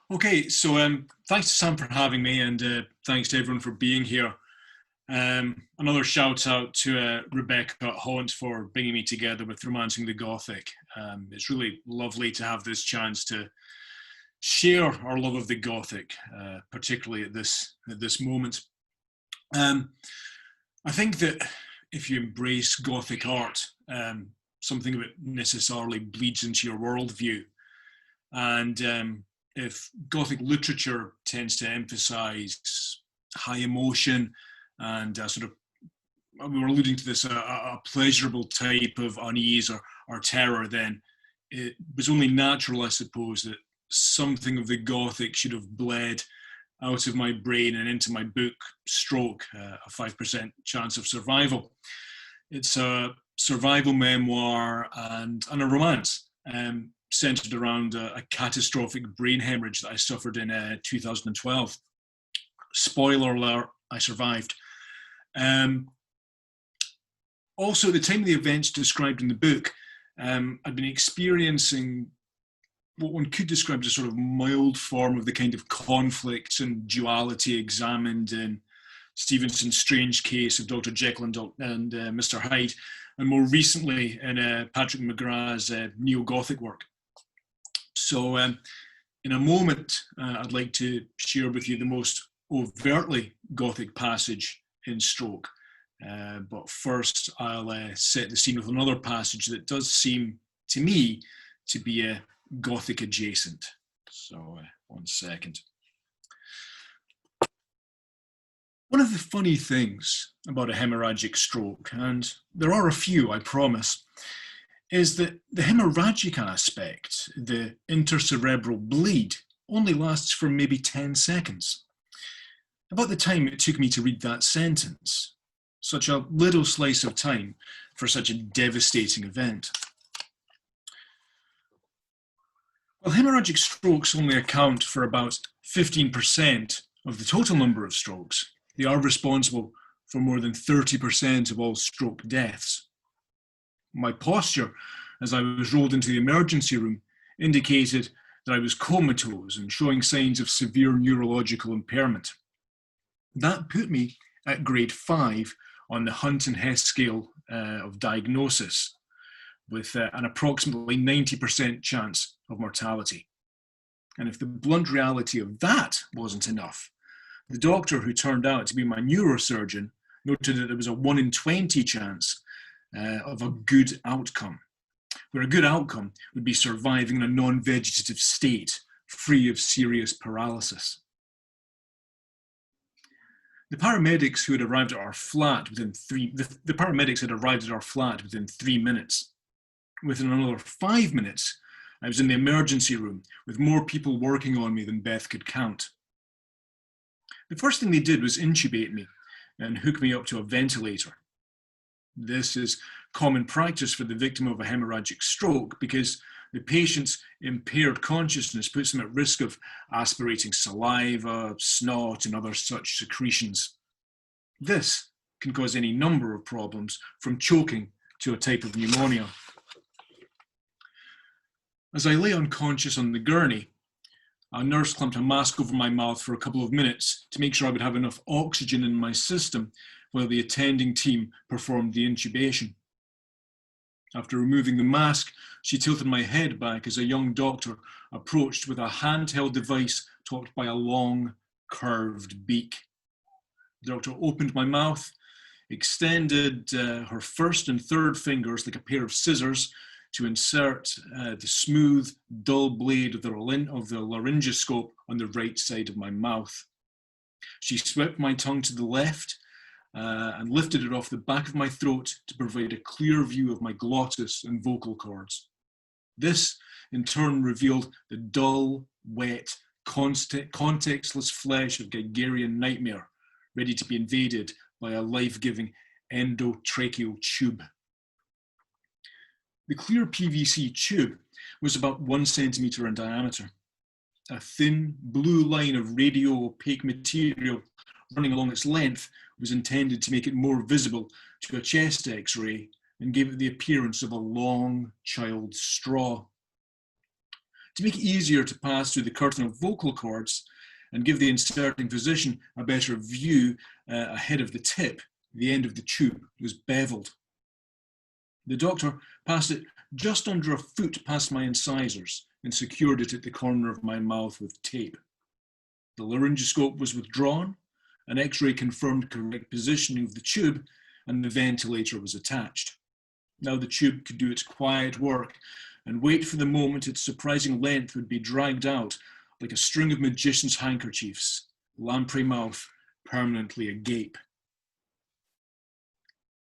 Okay, so thanks to Sam for having me, and thanks to everyone for being here. Another shout out to Rebecca Haunt for bringing me together with Romancing the Gothic. It's really lovely to have this chance to share our love of the Gothic, particularly at this moment. I think that if you embrace Gothic art, something of it necessarily bleeds into your worldview. And if Gothic literature tends to emphasize high emotion and we were alluding to this, a pleasurable type of unease or terror, then it was only natural, I suppose, that something of the Gothic should have bled out of my brain and into my book, Stroke, a 5% chance of survival. It's a survival memoir and a romance. Centered around a catastrophic brain hemorrhage that I suffered in 2012. Spoiler alert, I survived. Also, at the time of the events described in the book, I'd been experiencing what one could describe as a sort of mild form of the kind of conflict and duality examined in Stevenson's strange case of Dr. Jekyll and Mr. Hyde, and more recently in Patrick McGrath's neo-Gothic work. So in a moment, I'd like to share with you the most overtly Gothic passage in Stroke. But first, I'll set the scene with another passage that does seem to me to be Gothic adjacent. So 1 second. One of the funny things about a hemorrhagic stroke, and there are a few, I promise, is that the hemorrhagic aspect, the intercerebral bleed, only lasts for maybe 10 seconds. About the time it took me to read that sentence, such a little slice of time for such a devastating event. While hemorrhagic strokes only account for about 15% of the total number of strokes, they are responsible for more than 30% of all stroke deaths. My posture, as I was rolled into the emergency room, indicated that I was comatose and showing signs of severe neurological impairment. That put me at grade 5 on the Hunt and Hess scale of diagnosis, with an approximately 90% chance of mortality. And if the blunt reality of that wasn't enough, the doctor who turned out to be my neurosurgeon noted that there was a 1 in 20 chance of a good outcome, where a good outcome would be surviving in a non-vegetative state, free of serious paralysis. The paramedics who had arrived at our flat within the paramedics had arrived at our flat within 3 minutes. Within another 5 minutes, I was in the emergency room with more people working on me than Beth could count. The first thing they did was intubate me and hook me up to a ventilator. This is common practice for the victim of a hemorrhagic stroke because the patient's impaired consciousness puts them at risk of aspirating saliva, snot, and other such secretions. This can cause any number of problems, from choking to a type of pneumonia. As I lay unconscious on the gurney, a nurse clamped a mask over my mouth for a couple of minutes to make sure I would have enough oxygen in my system while the attending team performed the intubation. After removing the mask, she tilted my head back as a young doctor approached with a handheld device topped by a long, curved beak. The doctor opened my mouth, extended her first and third fingers like a pair of scissors to insert the smooth, dull blade of the laryngoscope on the right side of my mouth. She swept my tongue to the left and lifted it off the back of my throat to provide a clear view of my glottis and vocal cords. This, in turn, revealed the dull, wet, contextless flesh of Geigerian nightmare, ready to be invaded by a life-giving endotracheal tube. The clear PVC tube was about 1 centimetre in diameter. A thin blue line of radio-opaque material running along its length was intended to make it more visible to a chest X-ray and gave it the appearance of a long child's straw. To make it easier to pass through the curtain of vocal cords and give the inserting physician a better view ahead of the tip, the end of the tube was beveled. The doctor passed it just under a foot past my incisors and secured it at the corner of my mouth with tape. The laryngoscope was withdrawn, an X-ray confirmed correct positioning of the tube, and the ventilator was attached. Now the tube could do its quiet work and wait for the moment its surprising length would be dragged out like a string of magician's handkerchiefs, lamprey mouth permanently agape.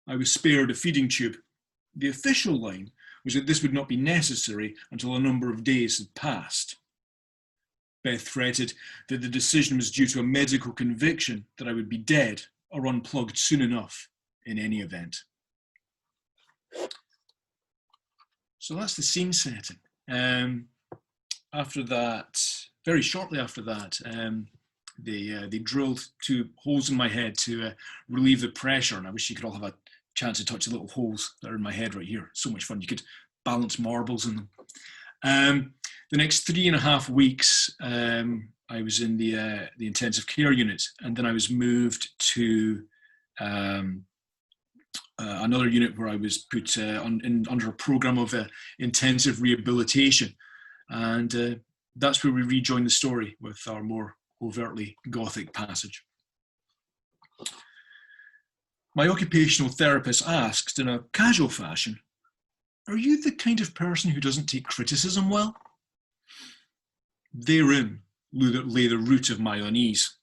I was spared a feeding tube. The official line was that this would not be necessary until a number of days had passed. Beth fretted that the decision was due to a medical conviction that I would be dead or unplugged soon enough in any event. So that's the scene setting. After that, very shortly after that, they drilled 2 holes in my head to relieve the pressure, and I wish you could all have a chance to touch the little holes that are in my head right here. So much fun. You could balance marbles in them. The next 3.5 weeks, I was in the intensive care unit, and then I was moved to another unit where I was put under a program of intensive rehabilitation. And that's where we rejoin the story with our more overtly Gothic passage. My occupational therapist asked in a casual fashion, "Are you the kind of person who doesn't take criticism well?" Therein lay the root of my unease.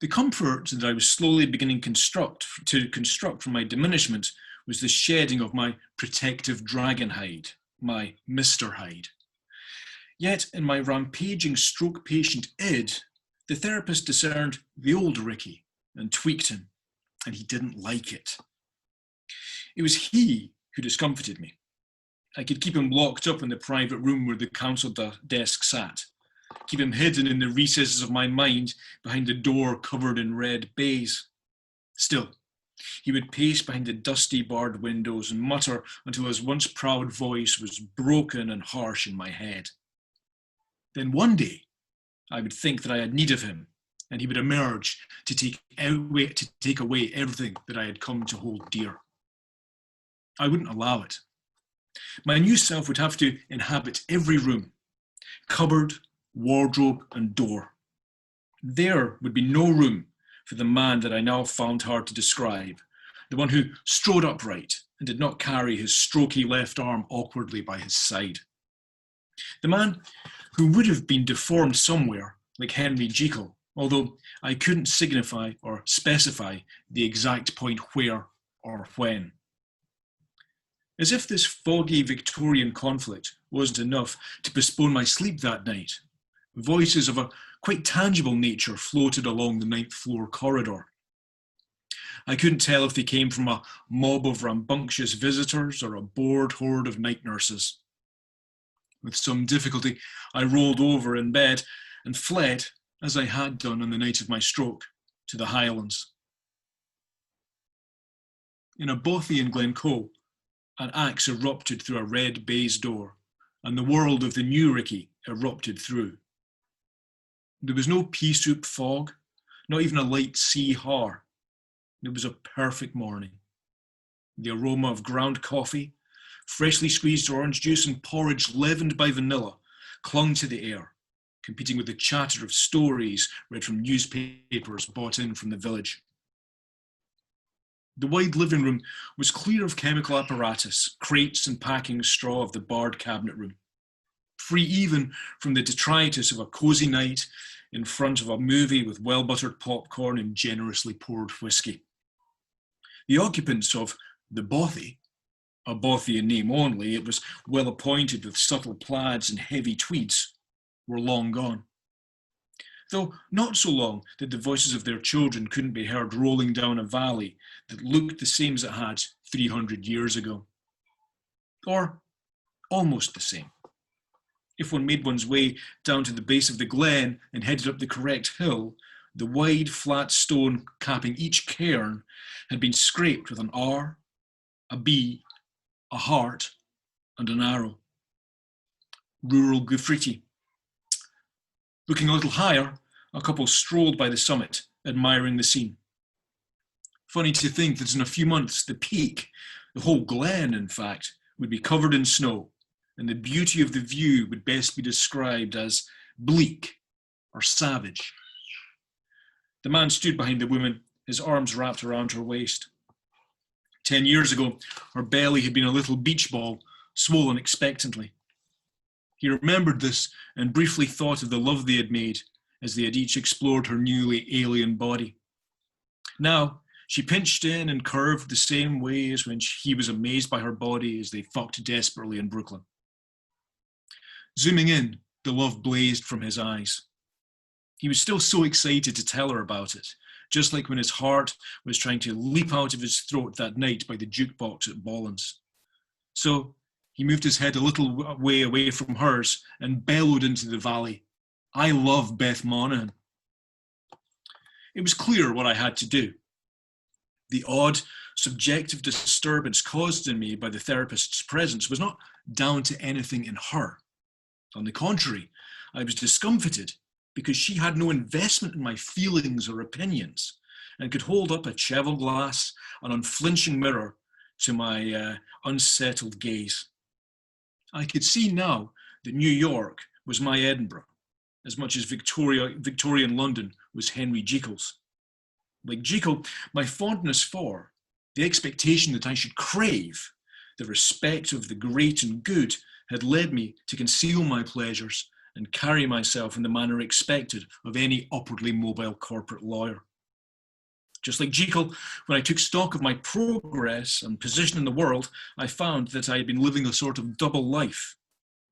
The comfort that I was slowly beginning to construct from my diminishment was the shedding of my protective dragon hide, my Mr. Hyde. Yet in my rampaging stroke patient id, the therapist discerned the old Ricky and tweaked him, and he didn't like it. It was he who discomfited me. I could keep him locked up in the private room where the counsel desk sat, keep him hidden in the recesses of my mind behind the door covered in red baize. Still, he would pace behind the dusty barred windows and mutter until his once proud voice was broken and harsh in my head. Then one day, I would think that I had need of him, and he would emerge to take away everything that I had come to hold dear. I wouldn't allow it. My new self would have to inhabit every room, cupboard, wardrobe, and door. There would be no room for the man that I now found hard to describe, the one who strode upright and did not carry his strokey left arm awkwardly by his side. The man who would have been deformed somewhere, like Henry Jekyll, although I couldn't signify or specify the exact point where or when. As if this foggy Victorian conflict wasn't enough to postpone my sleep that night, voices of a quite tangible nature floated along the 9th floor corridor. I couldn't tell if they came from a mob of rambunctious visitors or a bored horde of night nurses. With some difficulty, I rolled over in bed and fled, as I had done on the night of my stroke, to the Highlands. In a bothy in Glencoe, an axe erupted through a red baize door, and the world of the new Ricky erupted through. There was no pea soup fog, not even a light sea har. It was a perfect morning. The aroma of ground coffee, freshly squeezed orange juice, and porridge leavened by vanilla clung to the air, competing with the chatter of stories read from newspapers bought in from the village. The wide living room was clear of chemical apparatus, crates and packing straw of the barred cabinet room, free even from the detritus of a cosy night in front of a movie with well-buttered popcorn and generously poured whiskey. The occupants of the bothy, a bothy in name only, it was well appointed with subtle plaids and heavy tweeds, were long gone. Though not so long that the voices of their children couldn't be heard rolling down a valley that looked the same as it had 300 years ago. Or almost the same. If one made one's way down to the base of the glen and headed up the correct hill, the wide, flat stone capping each cairn had been scraped with an R, a B, a heart, and an arrow. rural Gufriti. Looking a little higher, a couple strolled by the summit, admiring the scene. Funny to think that in a few months, the peak, the whole glen, in fact, would be covered in snow, and the beauty of the view would best be described as bleak or savage. The man stood behind the woman, his arms wrapped around her waist. 10 years ago, her belly had been a little beach ball, swollen expectantly. He remembered this and briefly thought of the love they had made as they had each explored her newly alien body. Now, she pinched in and curved the same way as when he was amazed by her body as they fucked desperately in Brooklyn. Zooming in, the love blazed from his eyes. He was still so excited to tell her about it, just like when his heart was trying to leap out of his throat that night by the jukebox at Bollins. So he moved his head a little way away from hers and bellowed into the valley, "I love Beth Monahan." It was clear what I had to do. The odd, subjective disturbance caused in me by the therapist's presence was not down to anything in her. On the contrary, I was discomfited because she had no investment in my feelings or opinions and could hold up a cheval glass, an unflinching mirror, to my unsettled gaze. I could see now that New York was my Edinburgh, as much as Victorian London was Henry Jekyll's. Like Jekyll, my fondness for, the expectation that I should crave, the respect of the great and good had led me to conceal my pleasures and carry myself in the manner expected of any upwardly mobile corporate lawyer. Just like Jekyll, when I took stock of my progress and position in the world, I found that I had been living a sort of double life,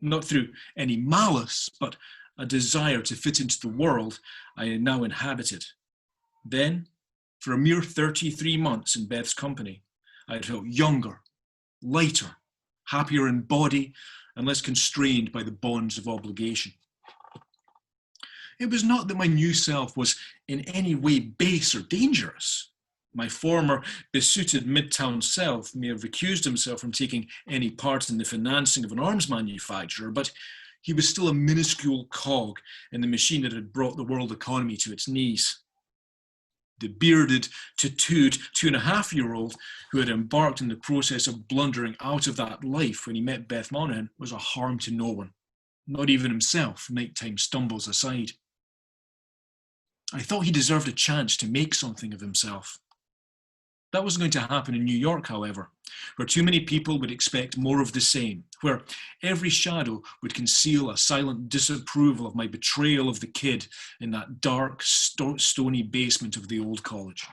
not through any malice, but a desire to fit into the world I now inhabited. Then, for a mere 33 months in Beth's company, I had felt younger, lighter, happier in body, and less constrained by the bonds of obligation. It was not that my new self was in any way base or dangerous. My former besooted midtown self may have recused himself from taking any part in the financing of an arms manufacturer, but he was still a minuscule cog in the machine that had brought the world economy to its knees. The bearded, tattooed 2.5-year-old who had embarked in the process of blundering out of that life when he met Beth Monahan was a harm to no one, not even himself, nighttime stumbles aside. I thought he deserved a chance to make something of himself. That wasn't going to happen in New York, however, where too many people would expect more of the same, where every shadow would conceal a silent disapproval of my betrayal of the kid in that dark, stony basement of the old college.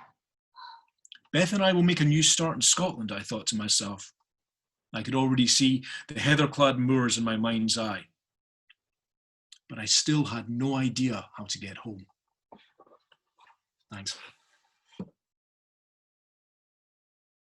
Beth and I will make a new start in Scotland, I thought to myself. I could already see the heather-clad moors in my mind's eye. But I still had no idea how to get home. Thanks.